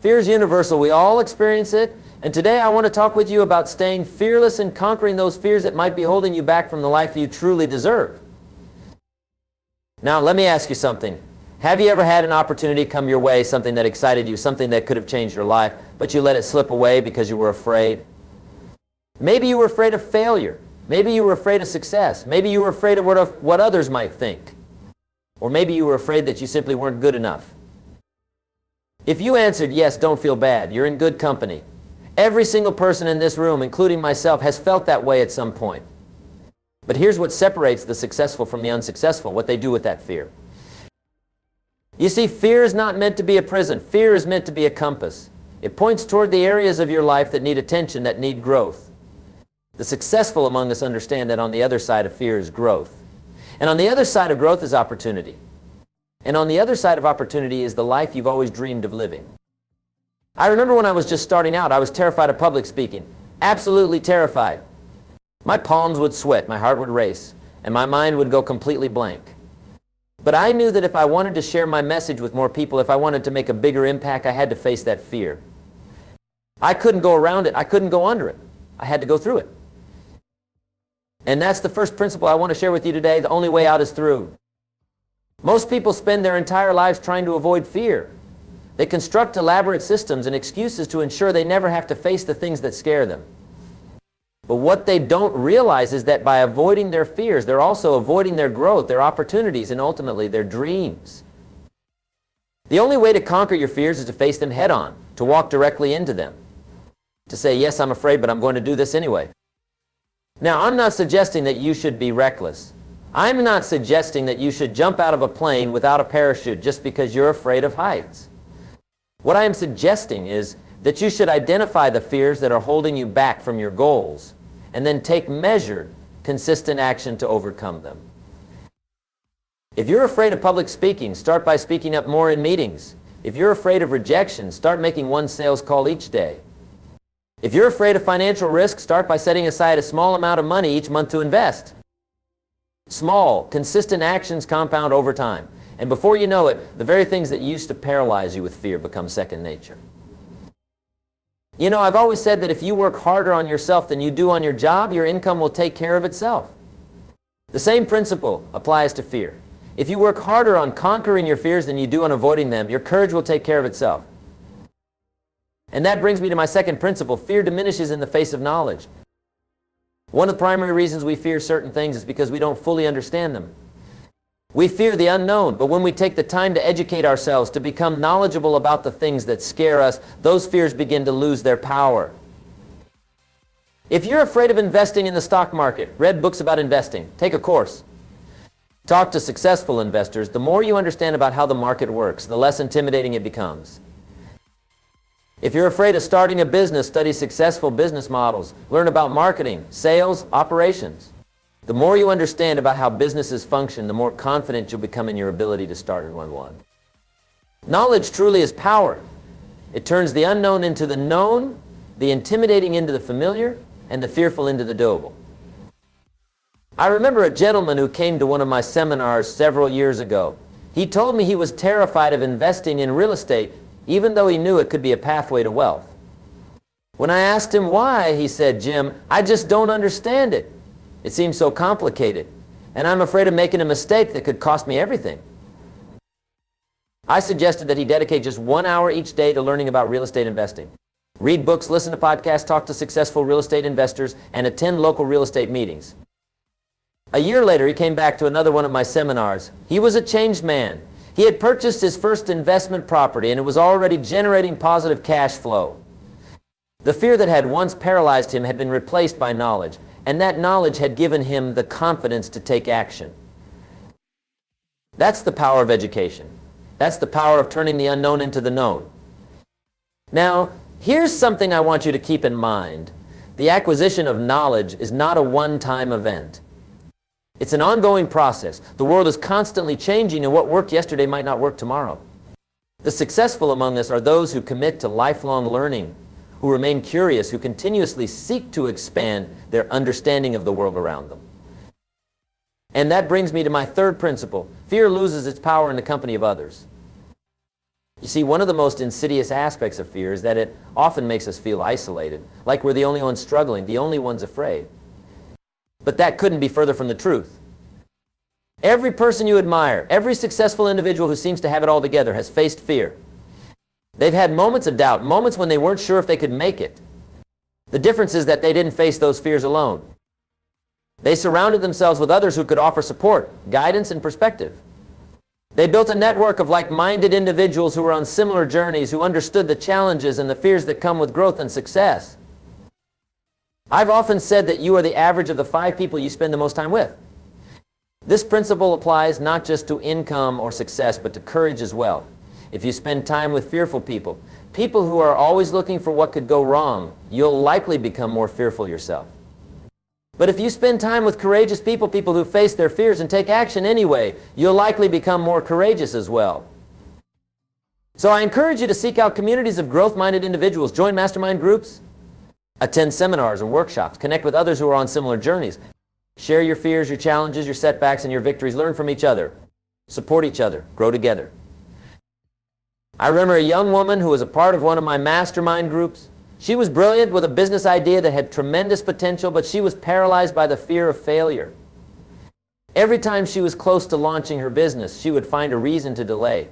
Fear is universal. We all experience it. And today I want to talk with you about staying fearless and conquering those fears that might be holding you back from the life you truly deserve. Now, let me ask you something. Have you ever had an opportunity come your way, something that excited you, something that could have changed your life, but you let it slip away because you were afraid? Maybe you were afraid of failure. Maybe you were afraid of success. Maybe you were afraid of what others might think. Or maybe you were afraid that you simply weren't good enough. If you answered yes, don't feel bad. You're in good company. Every single person in this room, including myself, has felt that way at some point. But here's what separates the successful from the unsuccessful, what they do with that fear. You see, fear is not meant to be a prison. Fear is meant to be a compass. It points toward the areas of your life that need attention, that need growth. The successful among us understand that on the other side of fear is growth. And on the other side of growth is opportunity. And on the other side of opportunity is the life you've always dreamed of living. I remember when I was just starting out, I was terrified of public speaking. Absolutely terrified. My palms would sweat, my heart would race, and my mind would go completely blank. But I knew that if I wanted to share my message with more people, if I wanted to make a bigger impact, I had to face that fear. I couldn't go around it. I couldn't go under it. I had to go through it. And that's the first principle I want to share with you today. The only way out is through. Most people spend their entire lives trying to avoid fear. They construct elaborate systems and excuses to ensure they never have to face the things that scare them. But what they don't realize is that by avoiding their fears, they're also avoiding their growth, their opportunities, and ultimately their dreams. The only way to conquer your fears is to face them head on, to walk directly into them. To say, yes, I'm afraid, but I'm going to do this anyway. Now, I'm not suggesting that you should be reckless. I'm not suggesting that you should jump out of a plane without a parachute just because you're afraid of heights. What I am suggesting is that you should identify the fears that are holding you back from your goals and then take measured, consistent action to overcome them. If you're afraid of public speaking, start by speaking up more in meetings. If you're afraid of rejection, start making one sales call each day. If you're afraid of financial risk, start by setting aside a small amount of money each month to invest. Small, consistent actions compound over time. And before you know it, the very things that used to paralyze you with fear become second nature. You know, I've always said that if you work harder on yourself than you do on your job, your income will take care of itself. The same principle applies to fear. If you work harder on conquering your fears than you do on avoiding them, your courage will take care of itself. And that brings me to my second principle. Fear diminishes in the face of knowledge. One of the primary reasons we fear certain things is because we don't fully understand them. We fear the unknown, but when we take the time to educate ourselves, to become knowledgeable about the things that scare us, those fears begin to lose their power. If you're afraid of investing in the stock market, read books about investing, take a course. Talk to successful investors. The more you understand about how the market works, the less intimidating it becomes. If you're afraid of starting a business, study successful business models. Learn about marketing, sales, operations. The more you understand about how businesses function, the more confident you'll become in your ability to start one. Knowledge truly is power. It turns the unknown into the known, the intimidating into the familiar, and the fearful into the doable. I remember a gentleman who came to one of my seminars several years ago. He told me he was terrified of investing in real estate, even though he knew it could be a pathway to wealth. When I asked him why, he said, "Jim, I just don't understand it. It seems so complicated, and I'm afraid of making a mistake that could cost me everything." I suggested that he dedicate just 1 hour each day to learning about real estate investing. Read books, listen to podcasts, talk to successful real estate investors, and attend local real estate meetings. A year later, he came back to another one of my seminars. He was a changed man. He had purchased his first investment property, and it was already generating positive cash flow. The fear that had once paralyzed him had been replaced by knowledge, and that knowledge had given him the confidence to take action. That's the power of education. That's the power of turning the unknown into the known. Now, here's something I want you to keep in mind. The acquisition of knowledge is not a one-time event. It's an ongoing process. The world is constantly changing, and what worked yesterday might not work tomorrow. The successful among us are those who commit to lifelong learning, who remain curious, who continuously seek to expand their understanding of the world around them. And that brings me to my third principle. Fear loses its power in the company of others. You see, one of the most insidious aspects of fear is that it often makes us feel isolated, like we're the only ones struggling, the only ones afraid. But that couldn't be further from the truth. Every person you admire, every successful individual who seems to have it all together has faced fear. They've had moments of doubt, moments when they weren't sure if they could make it. The difference is that they didn't face those fears alone. They surrounded themselves with others who could offer support, guidance, and perspective. They built a network of like-minded individuals who were on similar journeys, who understood the challenges and the fears that come with growth and success. I've often said that you are the average of the 5 people you spend the most time with. This principle applies not just to income or success, but to courage as well. If you spend time with fearful people, people who are always looking for what could go wrong, you'll likely become more fearful yourself. But if you spend time with courageous people, people who face their fears and take action anyway, you'll likely become more courageous as well. So I encourage you to seek out communities of growth-minded individuals, join mastermind groups, attend seminars and workshops, connect with others who are on similar journeys. Share your fears, your challenges, your setbacks, and your victories. Learn from each other. Support each other. Grow together. I remember a young woman who was a part of one of my mastermind groups. She was brilliant with a business idea that had tremendous potential, but she was paralyzed by the fear of failure. Every time she was close to launching her business, she would find a reason to delay,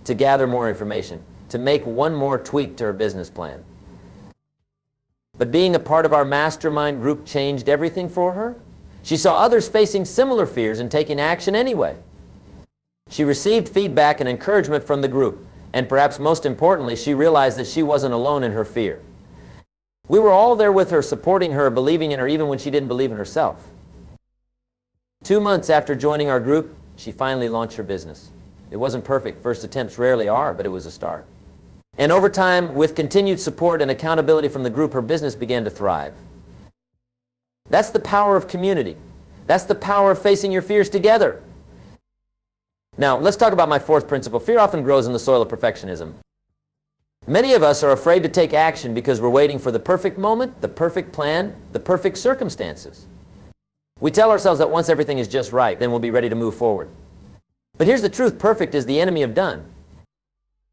to gather more information, to make one more tweak to her business plan. But being a part of our mastermind group changed everything for her. She saw others facing similar fears and taking action anyway. She received feedback and encouragement from the group, and perhaps most importantly, she realized that she wasn't alone in her fear. We were all there with her, supporting her, believing in her, even when she didn't believe in herself. 2 months after joining our group, she finally launched her business. It wasn't perfect. First attempts rarely are, but it was a start. And over time, with continued support and accountability from the group, her business began to thrive. That's the power of community. That's the power of facing your fears together. Now, let's talk about my 4th principle. Fear often grows in the soil of perfectionism. Many of us are afraid to take action because we're waiting for the perfect moment, the perfect plan, the perfect circumstances. We tell ourselves that once everything is just right, then we'll be ready to move forward. But here's the truth: perfect is the enemy of done.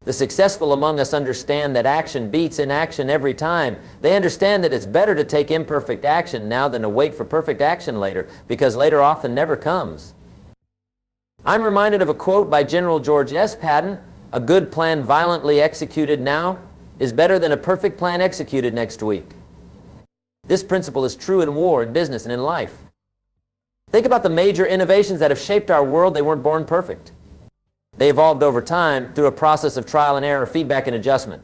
The successful among us understand that action beats inaction every time. They understand that it's better to take imperfect action now than to wait for perfect action later, because later often never comes. I'm reminded of a quote by General George S. Patton: "A good plan violently executed now is better than a perfect plan executed next week." This principle is true in war, in business, and in life. Think about the major innovations that have shaped our world. They weren't born perfect. They evolved over time through a process of trial and error, feedback and adjustment.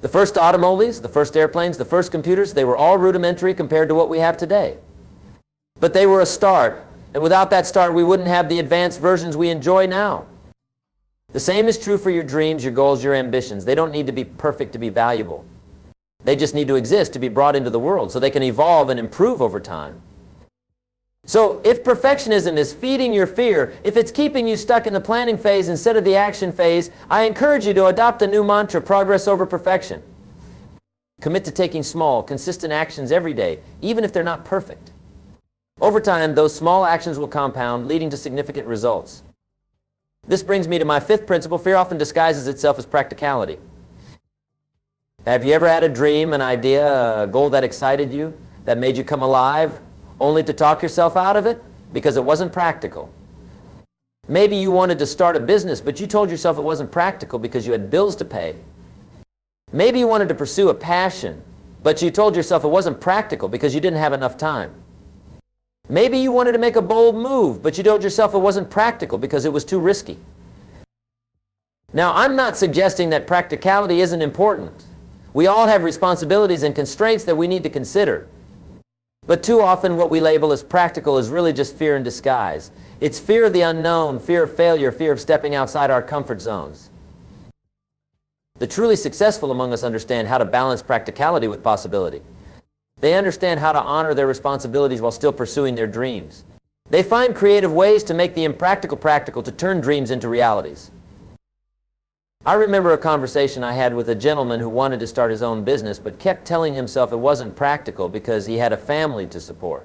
The first automobiles, the first airplanes, the first computers, they were all rudimentary compared to what we have today. But they were a start, and without that start, we wouldn't have the advanced versions we enjoy now. The same is true for your dreams, your goals, your ambitions. They don't need to be perfect to be valuable. They just need to exist to be brought into the world so they can evolve and improve over time. So if perfectionism is feeding your fear, if it's keeping you stuck in the planning phase instead of the action phase, I encourage you to adopt a new mantra: progress over perfection. Commit to taking small, consistent actions every day, even if they're not perfect. Over time, those small actions will compound, leading to significant results. This brings me to my 5th principle: fear often disguises itself as practicality. Have you ever had a dream, an idea, a goal that excited you, that made you come alive, only to talk yourself out of it because it wasn't practical? Maybe you wanted to start a business, but you told yourself it wasn't practical because you had bills to pay. Maybe you wanted to pursue a passion, but you told yourself it wasn't practical because you didn't have enough time. Maybe you wanted to make a bold move, but you told yourself it wasn't practical because it was too risky. Now, I'm not suggesting that practicality isn't important. We all have responsibilities and constraints that we need to consider. But too often what we label as practical is really just fear in disguise. It's fear of the unknown, fear of failure, fear of stepping outside our comfort zones. The truly successful among us understand how to balance practicality with possibility. They understand how to honor their responsibilities while still pursuing their dreams. They find creative ways to make the impractical practical, to turn dreams into realities. I remember a conversation I had with a gentleman who wanted to start his own business but kept telling himself it wasn't practical because he had a family to support.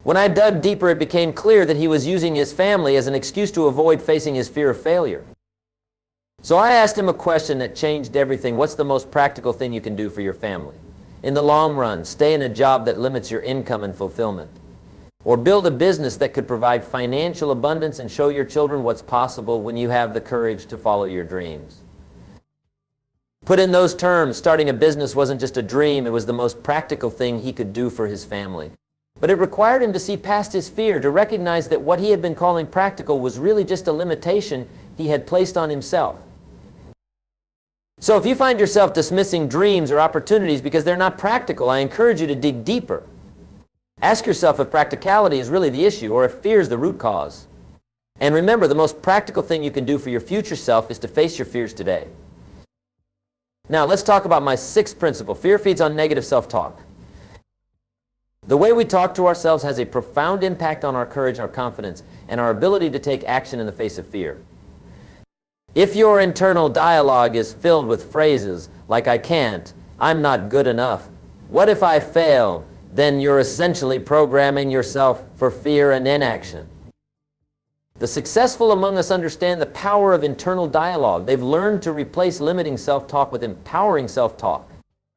When I dug deeper, it became clear that he was using his family as an excuse to avoid facing his fear of failure. So I asked him a question that changed everything. What's the most practical thing you can do for your family? In the long run, stay in a job that limits your income and fulfillment. Or build a business that could provide financial abundance and show your children what's possible when you have the courage to follow your dreams. Put in those terms, starting a business wasn't just a dream, it was the most practical thing he could do for his family. But it required him to see past his fear, to recognize that what he had been calling practical was really just a limitation he had placed on himself. So if you find yourself dismissing dreams or opportunities because they're not practical, I encourage you to dig deeper. Ask yourself if practicality is really the issue or if fear is the root cause. And remember, the most practical thing you can do for your future self is to face your fears today. Now, let's talk about my sixth principle. Fear feeds on negative self-talk. The way we talk to ourselves has a profound impact on our courage, our confidence, and our ability to take action in the face of fear. If your internal dialogue is filled with phrases like "I can't," "I'm not good enough," "What if I fail?" then you're essentially programming yourself for fear and inaction. The successful among us understand the power of internal dialogue. They've learned to replace limiting self-talk with empowering self-talk.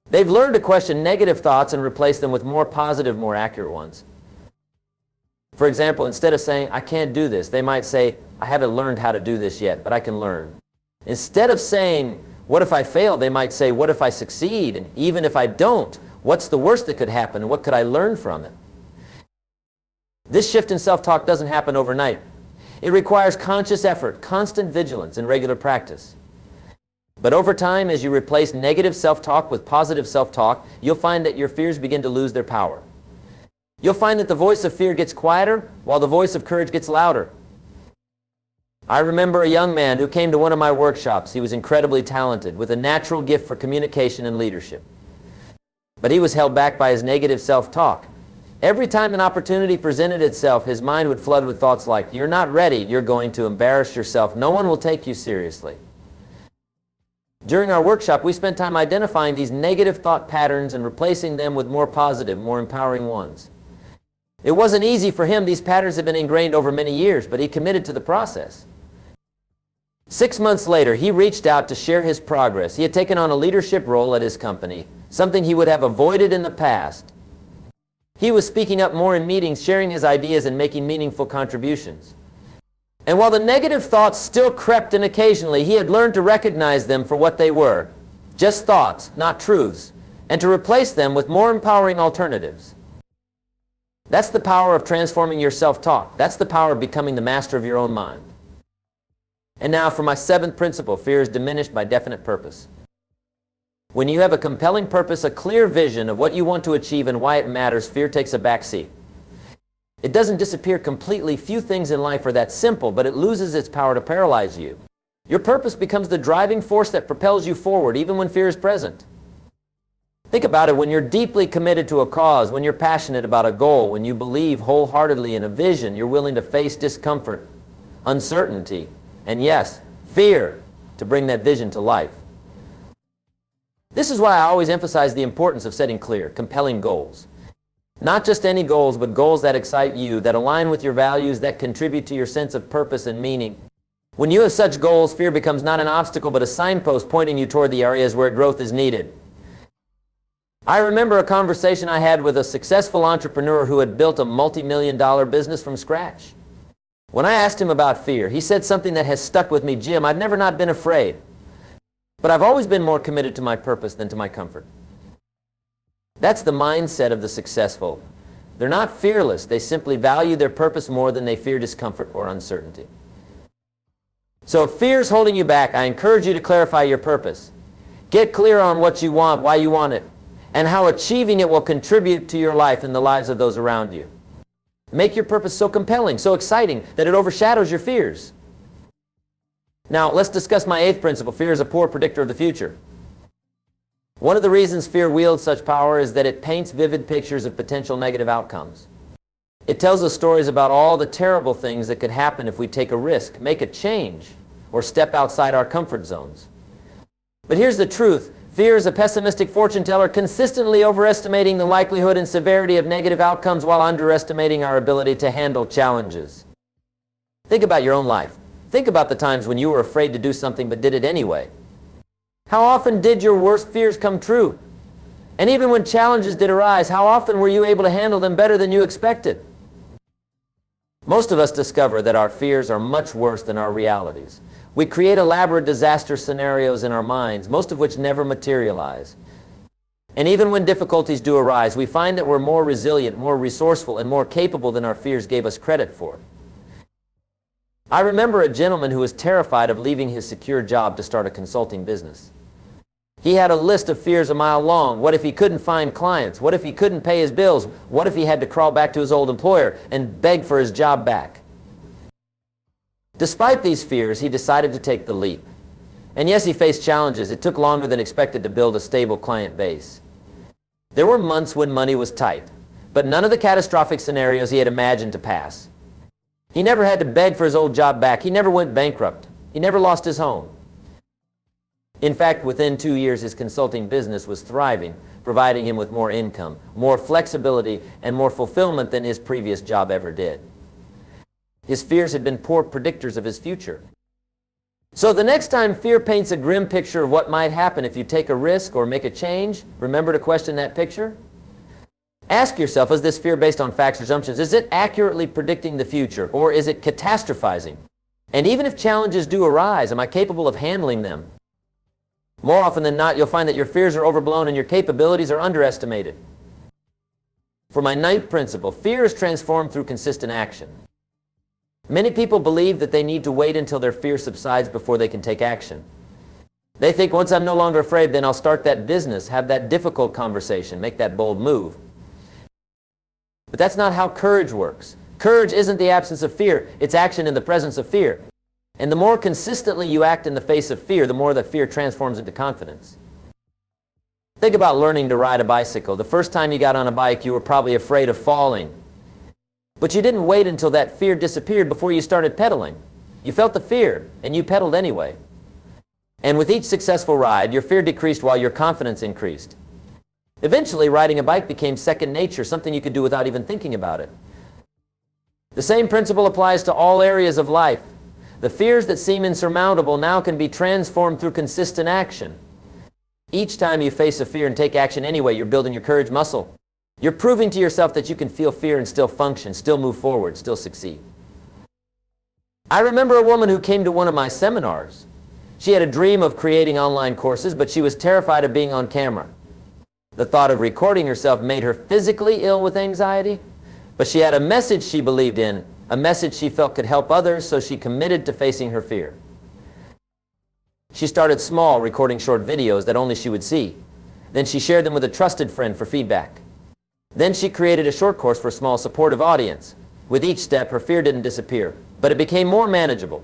They've learned to question negative thoughts and replace them with more positive, more accurate ones. For example, instead of saying, "I can't do this," they might say, "I haven't learned how to do this yet, but I can learn." Instead of saying, "What if I fail?" they might say, "What if I succeed? And even if I don't, what's the worst that could happen? And what could I learn from it?" This shift in self-talk doesn't happen overnight. It requires conscious effort, constant vigilance, and regular practice. But over time, as you replace negative self-talk with positive self-talk, you'll find that your fears begin to lose their power. You'll find that the voice of fear gets quieter while the voice of courage gets louder. I remember a young man who came to one of my workshops. He was incredibly talented, with a natural gift for communication and leadership. But he was held back by his negative self-talk. Every time an opportunity presented itself, his mind would flood with thoughts like, "You're not ready, you're going to embarrass yourself, no one will take you seriously." During our workshop, we spent time identifying these negative thought patterns and replacing them with more positive, more empowering ones. It wasn't easy for him. These patterns had been ingrained over many years, but he committed to the process. 6 months later, he reached out to share his progress. He had taken on a leadership role at his company, something he would have avoided in the past. He was speaking up more in meetings, sharing his ideas, and making meaningful contributions. And while the negative thoughts still crept in occasionally, he had learned to recognize them for what they were, just thoughts, not truths, and to replace them with more empowering alternatives. That's the power of transforming your self-talk. That's the power of becoming the master of your own mind. And now for my seventh principle, fear is diminished by definite purpose. When you have a compelling purpose, a clear vision of what you want to achieve and why it matters, fear takes a back seat. It doesn't disappear completely. Few things in life are that simple, but it loses its power to paralyze you. Your purpose becomes the driving force that propels you forward, even when fear is present. Think about it. When you're deeply committed to a cause, when you're passionate about a goal, when you believe wholeheartedly in a vision, you're willing to face discomfort, uncertainty, and yes, fear to bring that vision to life. This is why I always emphasize the importance of setting clear, compelling goals. Not just any goals, but goals that excite you, that align with your values, that contribute to your sense of purpose and meaning. When you have such goals, fear becomes not an obstacle, but a signpost pointing you toward the areas where growth is needed. I remember a conversation I had with a successful entrepreneur who had built a multi-million-dollar business from scratch. When I asked him about fear, he said something that has stuck with me. "Jim, I've never not been afraid, but I've always been more committed to my purpose than to my comfort." That's the mindset of the successful. They're not fearless. They simply value their purpose more than they fear discomfort or uncertainty. So if fear is holding you back, I encourage you to clarify your purpose. Get clear on what you want, why you want it, and how achieving it will contribute to your life and the lives of those around you. Make your purpose so compelling, so exciting, that it overshadows your fears. Now, let's discuss my eighth principle. Fear is a poor predictor of the future. One of the reasons fear wields such power is that it paints vivid pictures of potential negative outcomes. It tells us stories about all the terrible things that could happen if we take a risk, make a change, or step outside our comfort zones. But here's the truth. Fear is a pessimistic fortune teller, consistently overestimating the likelihood and severity of negative outcomes while underestimating our ability to handle challenges. Think about your own life. Think about the times when you were afraid to do something but did it anyway. How often did your worst fears come true? And even when challenges did arise, how often were you able to handle them better than you expected? Most of us discover that our fears are much worse than our realities. We create elaborate disaster scenarios in our minds, most of which never materialize. And even when difficulties do arise, we find that we're more resilient, more resourceful, and more capable than our fears gave us credit for. I remember a gentleman who was terrified of leaving his secure job to start a consulting business. He had a list of fears a mile long. What if he couldn't find clients? What if he couldn't pay his bills? What if he had to crawl back to his old employer and beg for his job back? Despite these fears, he decided to take the leap. And yes, he faced challenges. It took longer than expected to build a stable client base. There were months when money was tight, but none of the catastrophic scenarios he had imagined to pass. He never had to beg for his old job back. He never went bankrupt. He never lost his home. In fact, within 2 years, his consulting business was thriving, providing him with more income, more flexibility, and more fulfillment than his previous job ever did. His fears had been poor predictors of his future. So the next time fear paints a grim picture of what might happen if you take a risk or make a change, remember to question that picture. Ask yourself, is this fear based on facts or assumptions? Is it accurately predicting the future, or is it catastrophizing? And even if challenges do arise, am I capable of handling them? More often than not, you'll find that your fears are overblown and your capabilities are underestimated. For my 9th principle, fear is transformed through consistent action. Many people believe that they need to wait until their fear subsides before they can take action. They think, once I'm no longer afraid, then I'll start that business, have that difficult conversation, make that bold move. But that's not how courage works. Courage isn't the absence of fear, it's action in the presence of fear. And the more consistently you act in the face of fear, the more that fear transforms into confidence. Think about learning to ride a bicycle. The first time you got on a bike, you were probably afraid of falling. But you didn't wait until that fear disappeared before you started pedaling. You felt the fear, and you pedaled anyway. And with each successful ride, your fear decreased while your confidence increased. Eventually, riding a bike became second nature, something you could do without even thinking about it. The same principle applies to all areas of life. The fears that seem insurmountable now can be transformed through consistent action. Each time you face a fear and take action anyway, you're building your courage muscle. You're proving to yourself that you can feel fear and still function, still move forward, still succeed. I remember a woman who came to one of my seminars. She had a dream of creating online courses, but she was terrified of being on camera. The thought of recording herself made her physically ill with anxiety, but she had a message she believed in, a message she felt could help others, so she committed to facing her fear. She started small, recording short videos that only she would see. Then she shared them with a trusted friend for feedback. Then she created a short course for a small, supportive audience. With each step, her fear didn't disappear, but it became more manageable.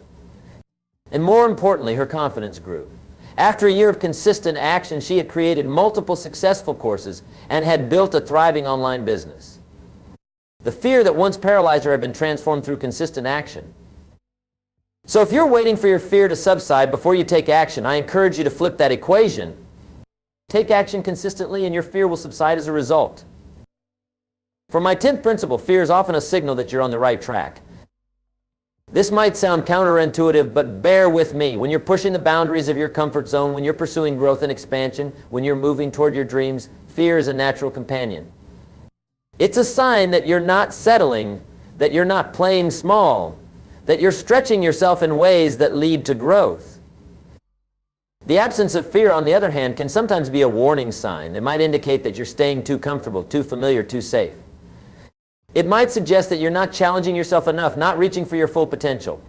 And more importantly, her confidence grew. After a year of consistent action, she had created multiple successful courses and had built a thriving online business. The fear that once paralyzed her had been transformed through consistent action. So if you're waiting for your fear to subside before you take action, I encourage you to flip that equation. Take action consistently and your fear will subside as a result. For my 10th principle, fear is often a signal that you're on the right track. This might sound counterintuitive, but bear with me. When you're pushing the boundaries of your comfort zone, when you're pursuing growth and expansion, when you're moving toward your dreams, fear is a natural companion. It's a sign that you're not settling, that you're not playing small, that you're stretching yourself in ways that lead to growth. The absence of fear, on the other hand, can sometimes be a warning sign. It might indicate that you're staying too comfortable, too familiar, too safe. It might suggest that you're not challenging yourself enough, not reaching for your full potential.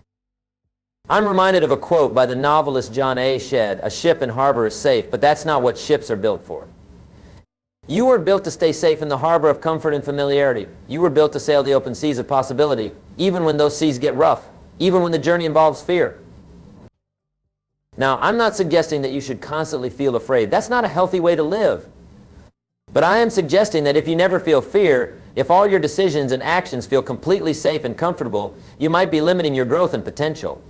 I'm reminded of a quote by the novelist John A. Shedd, "A ship in harbor is safe, but that's not what ships are built for." You were built to stay safe in the harbor of comfort and familiarity. You were built to sail the open seas of possibility, even when those seas get rough, even when the journey involves fear. Now, I'm not suggesting that you should constantly feel afraid. That's not a healthy way to live. But I am suggesting that if you never feel fear, if all your decisions and actions feel completely safe and comfortable, you might be limiting your growth and potential.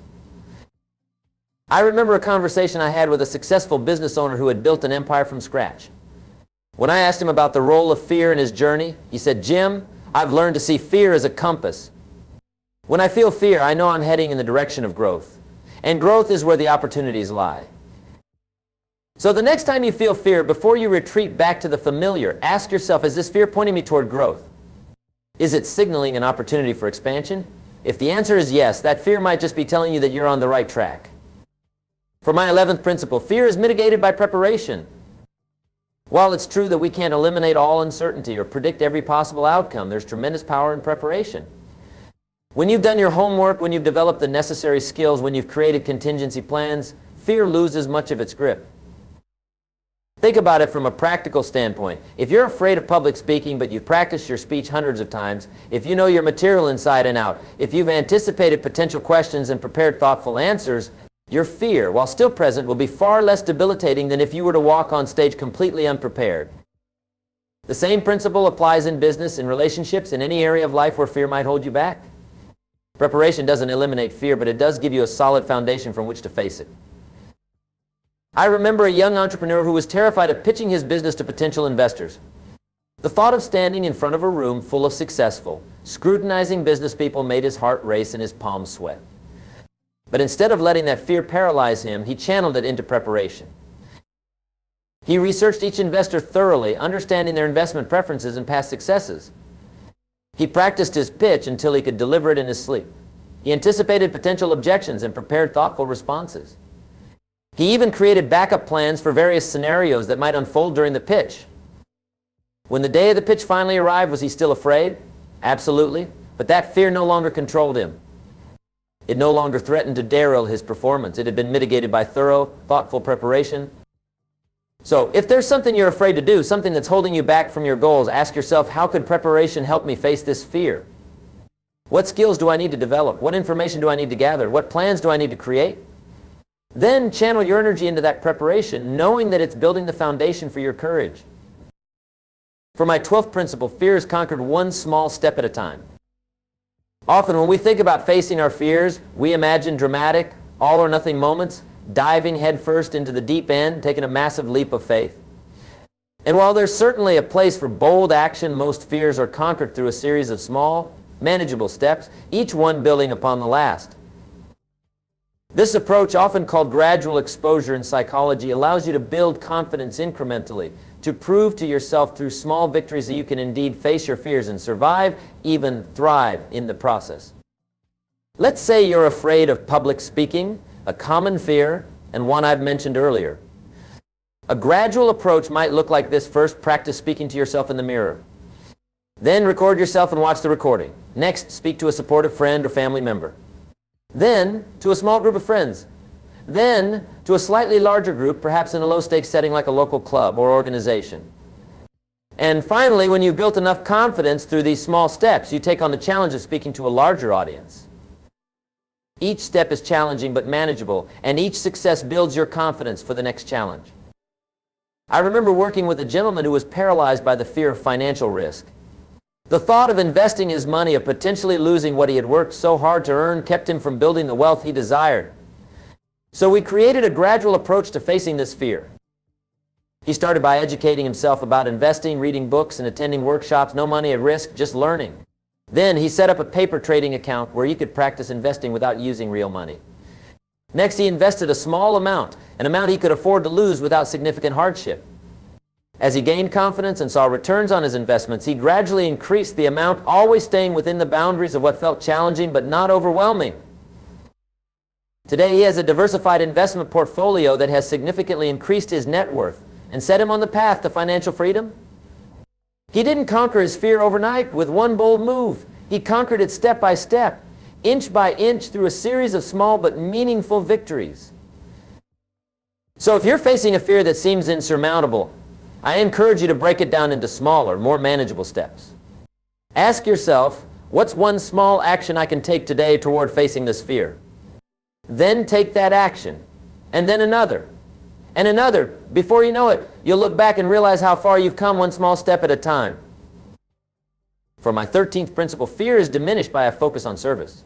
I remember a conversation I had with a successful business owner who had built an empire from scratch. When I asked him about the role of fear in his journey, he said, "Jim, I've learned to see fear as a compass. When I feel fear, I know I'm heading in the direction of growth. And growth is where the opportunities lie. So the next time you feel fear, before you retreat back to the familiar, ask yourself, is this fear pointing me toward growth? Is it signaling an opportunity for expansion? If the answer is yes, that fear might just be telling you that you're on the right track. For my 11th principle, fear is mitigated by preparation. While it's true that we can't eliminate all uncertainty or predict every possible outcome, there's tremendous power in preparation. When you've done your homework, when you've developed the necessary skills, when you've created contingency plans, fear loses much of its grip. Think about it from a practical standpoint. If you're afraid of public speaking, but you've practiced your speech hundreds of times, if you know your material inside and out, if you've anticipated potential questions and prepared thoughtful answers, your fear, while still present, will be far less debilitating than if you were to walk on stage completely unprepared. The same principle applies in business, in relationships, in any area of life where fear might hold you back. Preparation doesn't eliminate fear, but it does give you a solid foundation from which to face it. I remember a young entrepreneur who was terrified of pitching his business to potential investors. The thought of standing in front of a room full of successful, scrutinizing business people made his heart race and his palms sweat. But instead of letting that fear paralyze him, he channeled it into preparation. He researched each investor thoroughly, understanding their investment preferences and past successes. He practiced his pitch until he could deliver it in his sleep. He anticipated potential objections and prepared thoughtful responses. He even created backup plans for various scenarios that might unfold during the pitch. When the day of the pitch finally arrived, was he still afraid? Absolutely. But that fear no longer controlled him. It no longer threatened to derail his performance. It had been mitigated by thorough, thoughtful preparation. So, if there's something you're afraid to do, something that's holding you back from your goals, ask yourself, how could preparation help me face this fear? What skills do I need to develop? What information do I need to gather? What plans do I need to create? Then channel your energy into that preparation, knowing that it's building the foundation for your courage. For my 12th principle, fear is conquered one small step at a time. Often when we think about facing our fears, we imagine dramatic, all-or-nothing moments, diving headfirst into the deep end, taking a massive leap of faith. And while there's certainly a place for bold action, most fears are conquered through a series of small, manageable steps, each one building upon the last. This approach, often called gradual exposure in psychology, allows you to build confidence incrementally, to prove to yourself through small victories that you can indeed face your fears and survive, even thrive in the process. Let's say you're afraid of public speaking, a common fear, and one I've mentioned earlier. A gradual approach might look like this. First, practice speaking to yourself in the mirror. Then record yourself and watch the recording. Next, speak to a supportive friend or family member. Then to a small group of friends. Then to a slightly larger group, perhaps in a low-stakes setting like a local club or organization. And finally, when you've built enough confidence through these small steps, you take on the challenge of speaking to a larger audience. Each step is challenging but manageable, and each success builds your confidence for the next challenge. I remember working with a gentleman who was paralyzed by the fear of financial risk. The thought of investing his money, of potentially losing what he had worked so hard to earn, kept him from building the wealth he desired. So we created a gradual approach to facing this fear. He started by educating himself about investing, reading books, and attending workshops. No money at risk, just learning. Then he set up a paper trading account where he could practice investing without using real money. Next, he invested a small amount, an amount he could afford to lose without significant hardship. As he gained confidence and saw returns on his investments, he gradually increased the amount, always staying within the boundaries of what felt challenging but not overwhelming. Today, he has a diversified investment portfolio that has significantly increased his net worth and set him on the path to financial freedom. He didn't conquer his fear overnight with one bold move. He conquered it step by step, inch by inch, through a series of small but meaningful victories. So if you're facing a fear that seems insurmountable, I encourage you to break it down into smaller, more manageable steps. Ask yourself, what's one small action I can take today toward facing this fear? Then take that action, and then another, and another. Before you know it, you'll look back and realize how far you've come one small step at a time. For my 13th principle, fear is diminished by a focus on service.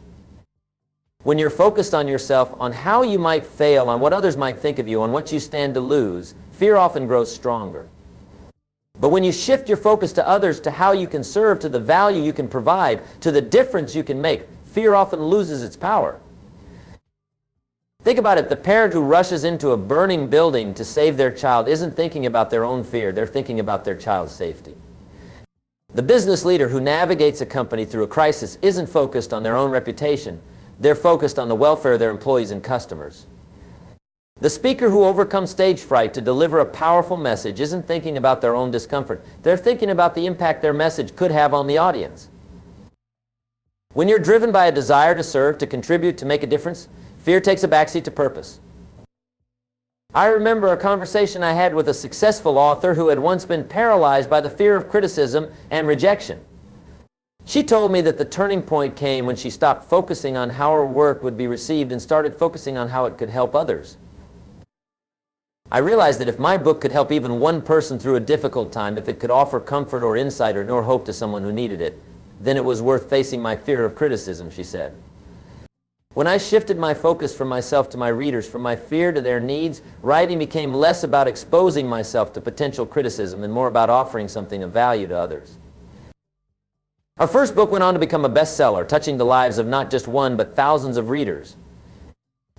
When you're focused on yourself, on how you might fail, on what others might think of you, on what you stand to lose, fear often grows stronger. But when you shift your focus to others, to how you can serve, to the value you can provide, to the difference you can make, fear often loses its power. Think about it. The parent who rushes into a burning building to save their child isn't thinking about their own fear. They're thinking about their child's safety. The business leader who navigates a company through a crisis isn't focused on their own reputation. They're focused on the welfare of their employees and customers. The speaker who overcomes stage fright to deliver a powerful message isn't thinking about their own discomfort. They're thinking about the impact their message could have on the audience. When you're driven by a desire to serve, to contribute, to make a difference, fear takes a backseat to purpose. I remember a conversation I had with a successful author who had once been paralyzed by the fear of criticism and rejection. She told me that the turning point came when she stopped focusing on how her work would be received and started focusing on how it could help others. I realized that if my book could help even one person through a difficult time, if it could offer comfort or insight or hope to someone who needed it, then it was worth facing my fear of criticism, she said. When I shifted my focus from myself to my readers, from my fear to their needs, writing became less about exposing myself to potential criticism and more about offering something of value to others. Our first book went on to become a bestseller, touching the lives of not just one, but thousands of readers.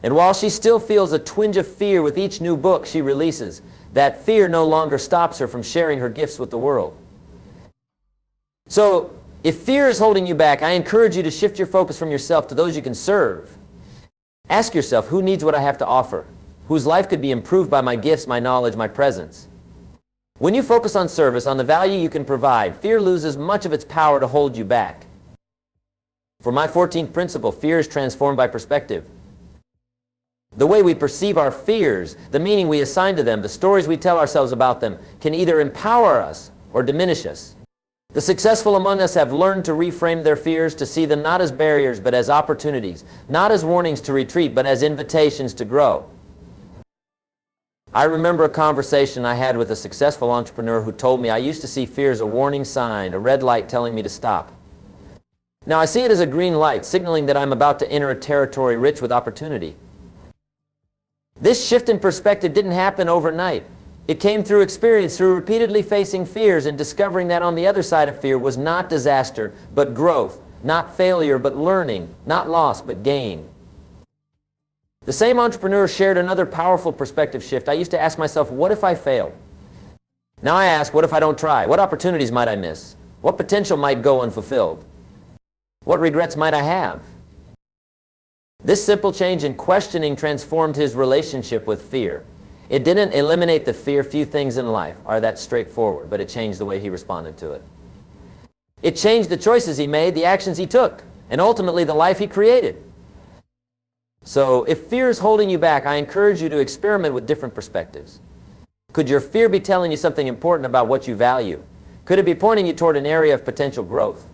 And while she still feels a twinge of fear with each new book she releases, that fear no longer stops her from sharing her gifts with the world. So, if fear is holding you back, I encourage you to shift your focus from yourself to those you can serve. Ask yourself, who needs what I have to offer? Whose life could be improved by my gifts, my knowledge, my presence? When you focus on service, on the value you can provide, fear loses much of its power to hold you back. For my 14th principle, fear is transformed by perspective. The way we perceive our fears, the meaning we assign to them, the stories we tell ourselves about them, can either empower us or diminish us. The successful among us have learned to reframe their fears, to see them not as barriers but as opportunities, not as warnings to retreat but as invitations to grow. I remember a conversation I had with a successful entrepreneur who told me I used to see fear as a warning sign, a red light telling me to stop. Now I see it as a green light, signaling that I'm about to enter a territory rich with opportunity. This shift in perspective didn't happen overnight. It came through experience, through repeatedly facing fears and discovering that on the other side of fear was not disaster, but growth, not failure, but learning, not loss, but gain. The same entrepreneur shared another powerful perspective shift. I used to ask myself, what if I fail? Now I ask, what if I don't try? What opportunities might I miss? What potential might go unfulfilled? What regrets might I have? This simple change in questioning transformed his relationship with fear. It didn't eliminate the fear. Few things in life are that straightforward, but it changed the way he responded to it. It changed the choices he made, the actions he took, and ultimately the life he created. So if fear is holding you back, I encourage you to experiment with different perspectives. Could your fear be telling you something important about what you value? Could it be pointing you toward an area of potential growth?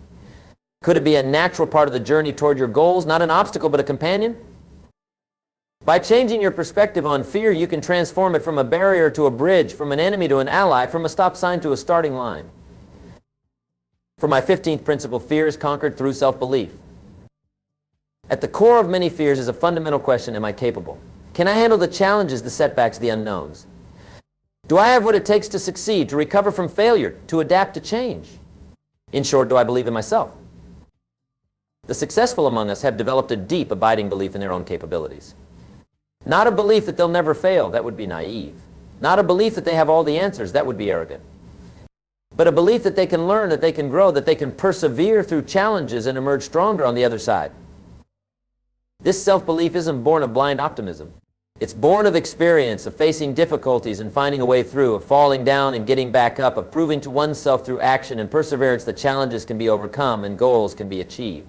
Could it be a natural part of the journey toward your goals, not an obstacle but a companion? By changing your perspective on fear, you can transform it from a barrier to a bridge, from an enemy to an ally, from a stop sign to a starting line. For my 15th principle, fear is conquered through self-belief. At the core of many fears is a fundamental question, am I capable? Can I handle the challenges, the setbacks, the unknowns? Do I have what it takes to succeed, to recover from failure, to adapt to change? In short, do I believe in myself? The successful among us have developed a deep, abiding belief in their own capabilities. Not a belief that they'll never fail, that would be naive. Not a belief that they have all the answers, that would be arrogant. But a belief that they can learn, that they can grow, that they can persevere through challenges and emerge stronger on the other side. This self-belief isn't born of blind optimism. It's born of experience, of facing difficulties and finding a way through, of falling down and getting back up, of proving to oneself through action and perseverance that challenges can be overcome and goals can be achieved.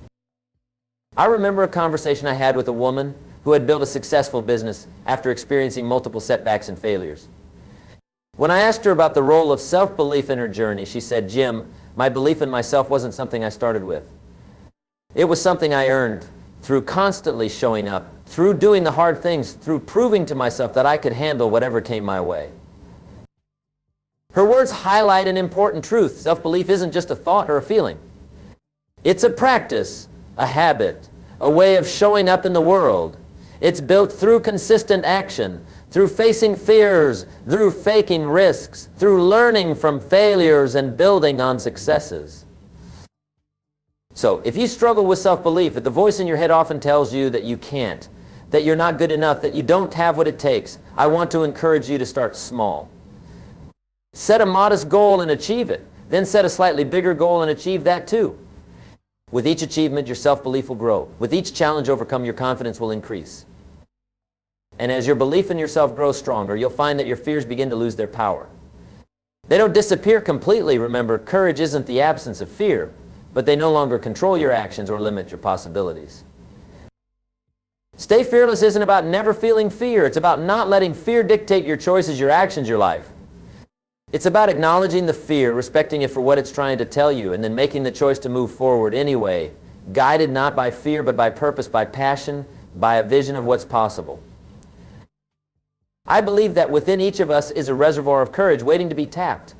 I remember a conversation I had with a woman who had built a successful business after experiencing multiple setbacks and failures. When I asked her about the role of self-belief in her journey, she said, Jim, my belief in myself wasn't something I started with. It was something I earned through constantly showing up, through doing the hard things, through proving to myself that I could handle whatever came my way. Her words highlight an important truth. Self-belief isn't just a thought or a feeling. It's a practice, a habit, a way of showing up in the world. It's built through consistent action, through facing fears, through faking risks, through learning from failures and building on successes. So, if you struggle with self-belief, if the voice in your head often tells you that you can't, that you're not good enough, that you don't have what it takes, I want to encourage you to start small. Set a modest goal and achieve it. Then set a slightly bigger goal and achieve that too. With each achievement, your self-belief will grow. With each challenge overcome, your confidence will increase. And as your belief in yourself grows stronger, you'll find that your fears begin to lose their power. They don't disappear completely. Remember, courage isn't the absence of fear, but they no longer control your actions or limit your possibilities. Stay fearless isn't about never feeling fear. It's about not letting fear dictate your choices, your actions, your life. It's about acknowledging the fear, respecting it for what it's trying to tell you, and then making the choice to move forward anyway, guided not by fear, but by purpose, by passion, by a vision of what's possible. I believe that within each of us is a reservoir of courage waiting to be tapped.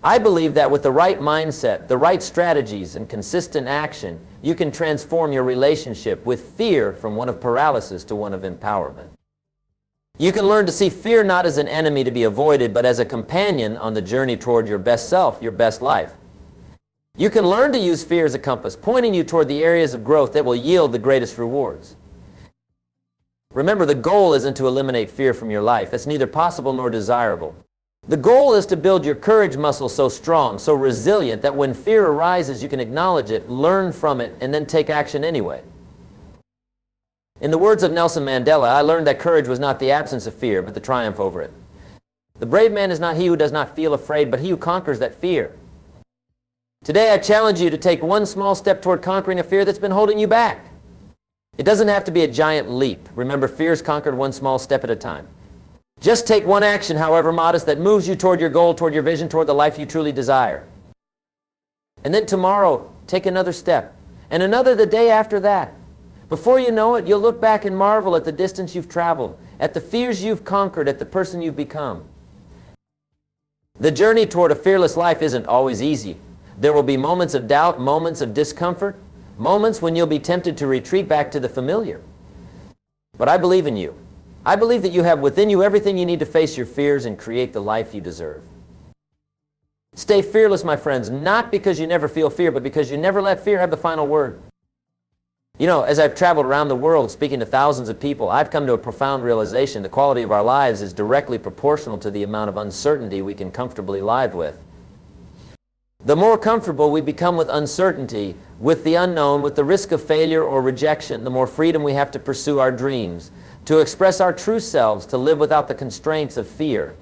I believe that with the right mindset, the right strategies, and consistent action, you can transform your relationship with fear from one of paralysis to one of empowerment. You can learn to see fear not as an enemy to be avoided, but as a companion on the journey toward your best self, your best life. You can learn to use fear as a compass, pointing you toward the areas of growth that will yield the greatest rewards. Remember, the goal isn't to eliminate fear from your life. That's neither possible nor desirable. The goal is to build your courage muscle so strong, so resilient, that when fear arises, you can acknowledge it, learn from it, and then take action anyway. In the words of Nelson Mandela, I learned that courage was not the absence of fear, but the triumph over it. The brave man is not he who does not feel afraid, but he who conquers that fear. Today, I challenge you to take one small step toward conquering a fear that's been holding you back. It doesn't have to be a giant leap. Remember, fear is conquered one small step at a time. Just take one action, however modest, that moves you toward your goal, toward your vision, toward the life you truly desire. And then tomorrow, take another step, and another the day after that. Before you know it, you'll look back and marvel at the distance you've traveled, at the fears you've conquered, at the person you've become. The journey toward a fearless life isn't always easy. There will be moments of doubt, moments of discomfort, moments when you'll be tempted to retreat back to the familiar. But I believe in you. I believe that you have within you everything you need to face your fears and create the life you deserve. Stay fearless, my friends, not because you never feel fear, but because you never let fear have the final word. You know, as I've traveled around the world speaking to thousands of people, I've come to a profound realization: the quality of our lives is directly proportional to the amount of uncertainty we can comfortably live with. The more comfortable we become with uncertainty, with the unknown, with the risk of failure or rejection, the more freedom we have to pursue our dreams, to express our true selves, to live without the constraints of fear.